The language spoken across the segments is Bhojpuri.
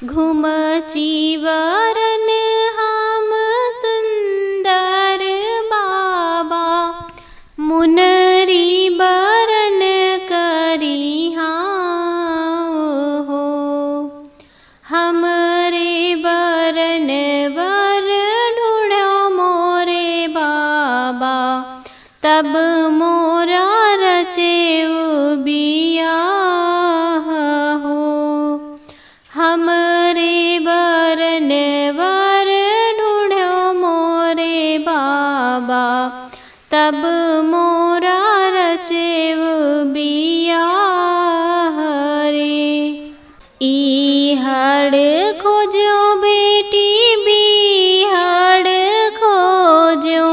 घुमची वरन हम सुंदर बाबा, मुनरी बरन करी हाँ हो। हमरे बरन वर ढूढ़ो मोरे बाबा, तब मोरा रचेऊ बियाह हो। हमरे बरन वर ढूढ़ो मोरे बाबा, तब मोरा रचेऊ बियाह रे। ईहड़ खोजो बेटी बीहड़ खोजो,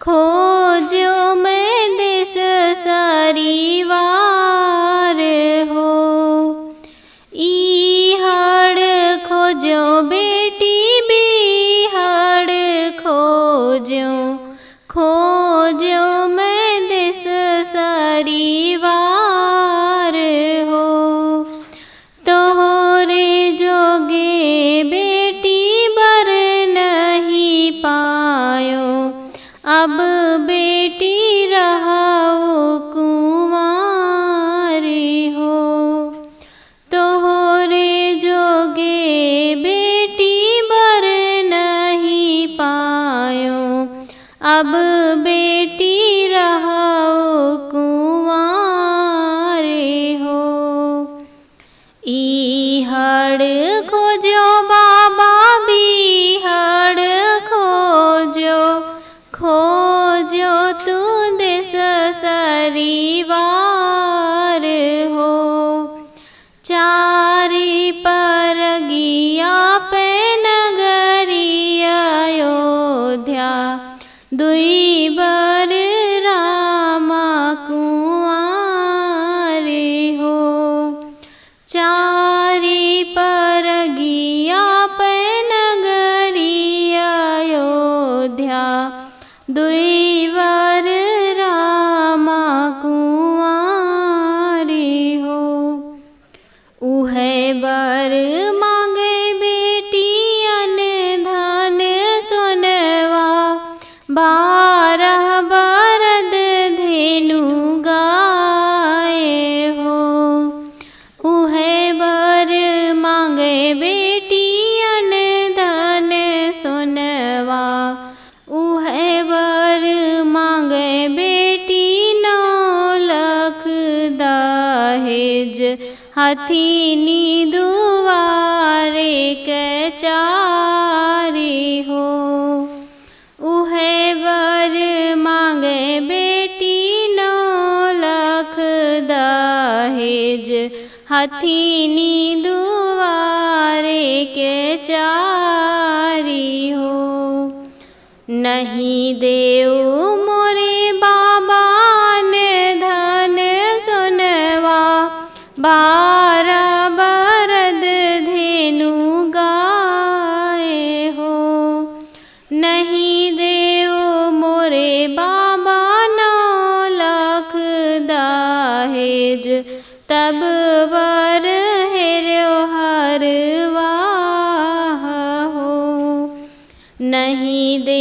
खोजो मैं देश सरीवार हो। ईहड़ खोजो बेटी बीहड़ खोजो, खोजो मैं देश सरीवार हो। तोहरे जोगे बेटी बर नहीं पायो, अब बेटी रहो कुंवारी हो। तोहरे जोगे बेटी बर नहीं पायो, अब बेटी रहो कुंवारी हो। ईहड़ खोजो बाबा बीहड़ खोजो, खोजो तू देश सरीवार हो। चारी परगिया पे नगरी अयोध्या, दुई बर रामा कुंवारी हो। चारी परगिया पे नगरी अयोध्या, दुई बर रामा कुंवारी हो। उहे बर मांगे बेटियन धन सोनवा, 12 बरद धेनु गाय हो। उहे बर मांगे बेटियन धन सोनवा, उहे बर मांगे बेटी 9 लाख दहेज, हथीनी दुआरे के चारी हो। उहे बर मांगे बेटी 9 लाख दहेज, हथीनी दुआरे के चारी हो। नहीं देऊ मोरे बाबा ने धन सोनवा, 12 बरद धेनु गाय हो। नहीं देऊ मोरे बाबा 9 लाख दहेज, तब वर हेरो हरवाह हो। नहीं दे